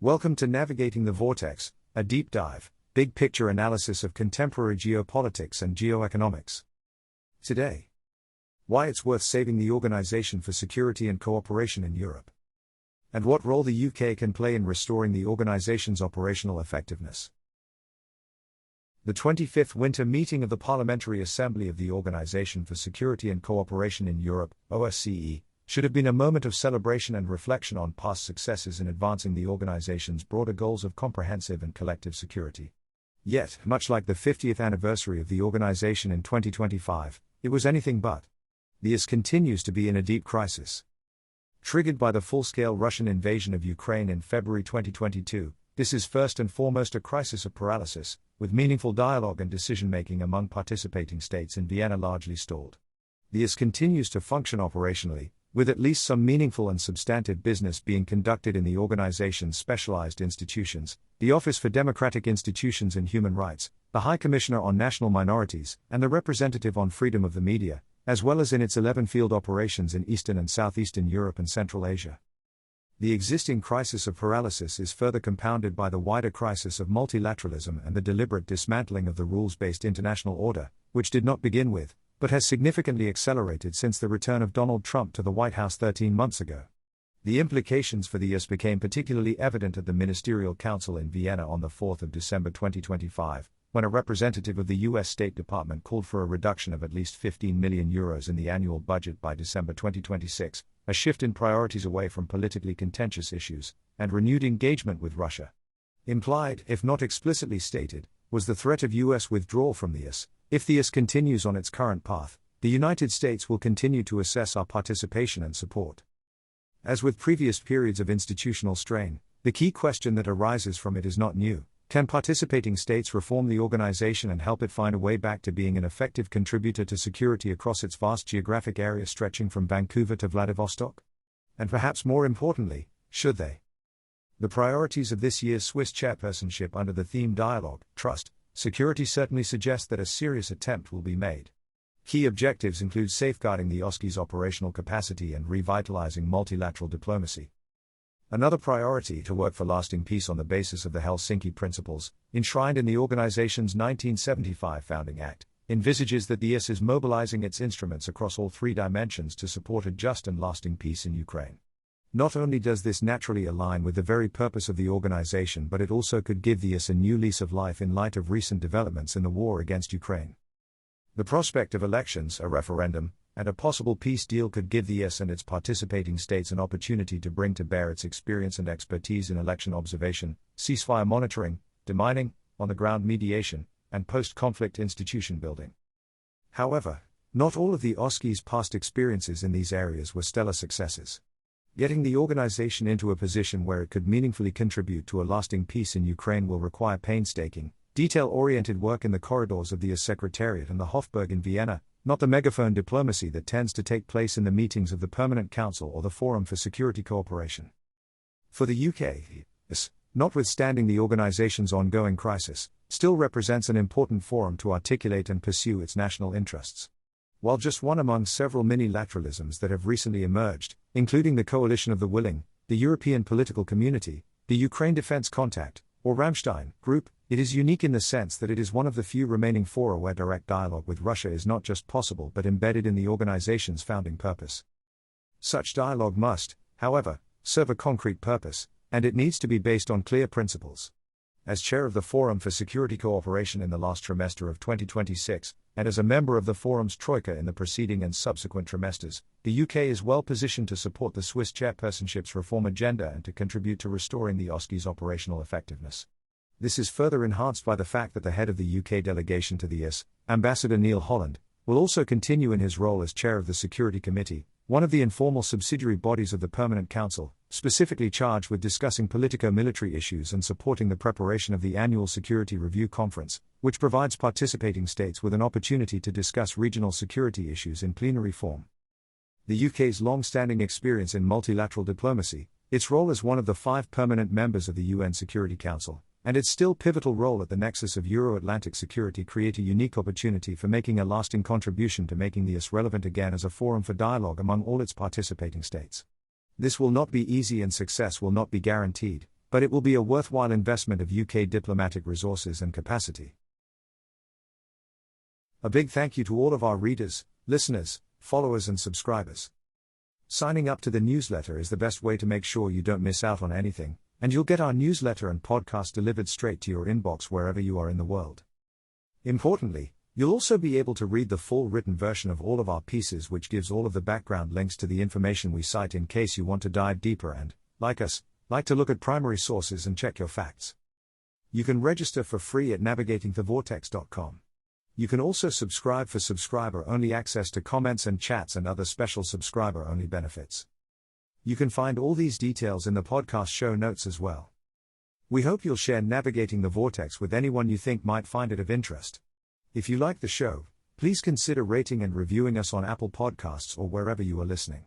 Welcome to Navigating the Vortex, a deep dive, big picture analysis of contemporary geopolitics and geoeconomics. Today, why it's worth saving the Organization for Security and Cooperation in Europe, and what role the UK can play in restoring the organization's operational effectiveness. The 25th Winter Meeting of the Parliamentary Assembly of the Organization for Security and Cooperation in Europe, OSCE, should have been a moment of celebration and reflection on past successes in advancing the organization's broader goals of comprehensive and collective security. Yet, much like the 50th anniversary of the organization in 2025, it was anything but. The OSCE continues to be in a deep crisis. Triggered by the full-scale Russian invasion of Ukraine in February 2022, this is first and foremost a crisis of paralysis, with meaningful dialogue and decision-making among participating states in Vienna largely stalled. The OSCE continues to function operationally, with at least some meaningful and substantive business being conducted in the organization's specialized institutions, the Office for Democratic Institutions and Human Rights, the High Commissioner on National Minorities, and the Representative on Freedom of the Media, as well as in its 11 field operations in Eastern and Southeastern Europe and Central Asia. The existing crisis of paralysis is further compounded by the wider crisis of multilateralism and the deliberate dismantling of the rules-based international order, which did not begin with, but has significantly accelerated since the return of Donald Trump to the White House 13 months ago. The implications for the OSCE became particularly evident at the Ministerial Council in Vienna on the 4th of December 2025, when a representative of the US State Department called for a reduction of at least €15 million in the annual budget by December 2026, a shift in priorities away from politically contentious issues, and renewed engagement with Russia. Implied, if not explicitly stated, was the threat of US withdrawal from the OSCE. If the OSCE continues on its current path, the United States will continue to assess our participation and support. As with previous periods of institutional strain, the key question that arises from it is not new. Can participating states reform the organization and help it find a way back to being an effective contributor to security across its vast geographic area stretching from Vancouver to Vladivostok? And perhaps more importantly, should they? The priorities of this year's Swiss chairpersonship under the theme Dialogue, Trust, Security certainly suggest that a serious attempt will be made. Key objectives include safeguarding the OSCE's operational capacity and revitalizing multilateral diplomacy. Another priority to work for lasting peace on the basis of the Helsinki Principles, enshrined in the organization's 1975 Founding Act, envisages that the OSCE is mobilizing its instruments across all three dimensions to support a just and lasting peace in Ukraine. Not only does this naturally align with the very purpose of the organization, but it also could give the OSCE a new lease of life in light of recent developments in the war against Ukraine. The prospect of elections, a referendum, and a possible peace deal could give the OSCE and its participating states an opportunity to bring to bear its experience and expertise in election observation, ceasefire monitoring, demining, on-the-ground mediation, and post-conflict institution building. However, not all of the OSCE's past experiences in these areas were stellar successes. Getting the organization into a position where it could meaningfully contribute to a lasting peace in Ukraine will require painstaking, detail-oriented work in the corridors of the OSCE Secretariat and the Hofburg in Vienna, not the megaphone diplomacy that tends to take place in the meetings of the Permanent Council or the Forum for Security Cooperation. For the UK, OSCE, notwithstanding the organization's ongoing crisis, still represents an important forum to articulate and pursue its national interests. While just one among several mini-lateralisms that have recently emerged, including the Coalition of the Willing, the European Political Community, the Ukraine Defense Contact, or Ramstein Group, it is unique in the sense that it is one of the few remaining fora where direct dialogue with Russia is not just possible but embedded in the organization's founding purpose. Such dialogue must, however, serve a concrete purpose, and it needs to be based on clear principles. As chair of the Forum for Security Cooperation in the last trimester of 2026, and as a member of the Forum's Troika in the preceding and subsequent trimesters, the UK is well positioned to support the Swiss chairpersonship's reform agenda and to contribute to restoring the OSCE's operational effectiveness. This is further enhanced by the fact that the head of the UK delegation to the OSCE, Ambassador Neil Holland, will also continue in his role as chair of the Security Committee, one of the informal subsidiary bodies of the Permanent Council, specifically charged with discussing politico-military issues and supporting the preparation of the annual Security Review Conference, which provides participating states with an opportunity to discuss regional security issues in plenary form. The UK's long-standing experience in multilateral diplomacy, its role as one of the 5 permanent members of the UN Security Council, and its still pivotal role at the nexus of Euro-Atlantic security create a unique opportunity for making a lasting contribution to making the OSCE relevant again as a forum for dialogue among all its participating states. This will not be easy and success will not be guaranteed, but it will be a worthwhile investment of UK diplomatic resources and capacity. A big thank you to all of our readers, listeners, followers and subscribers. Signing up to the newsletter is the best way to make sure you don't miss out on anything, and you'll get our newsletter and podcast delivered straight to your inbox wherever you are in the world. Importantly, you'll also be able to read the full written version of all of our pieces, which gives all of the background links to the information we cite in case you want to dive deeper and, like us, like to look at primary sources and check your facts. You can register for free at navigatingthevortex.com. You can also subscribe for subscriber-only access to comments and chats and other special subscriber-only benefits. You can find all these details in the podcast show notes as well. We hope you'll share Navigating the Vortex with anyone you think might find it of interest. If you like the show, please consider rating and reviewing us on Apple Podcasts or wherever you are listening.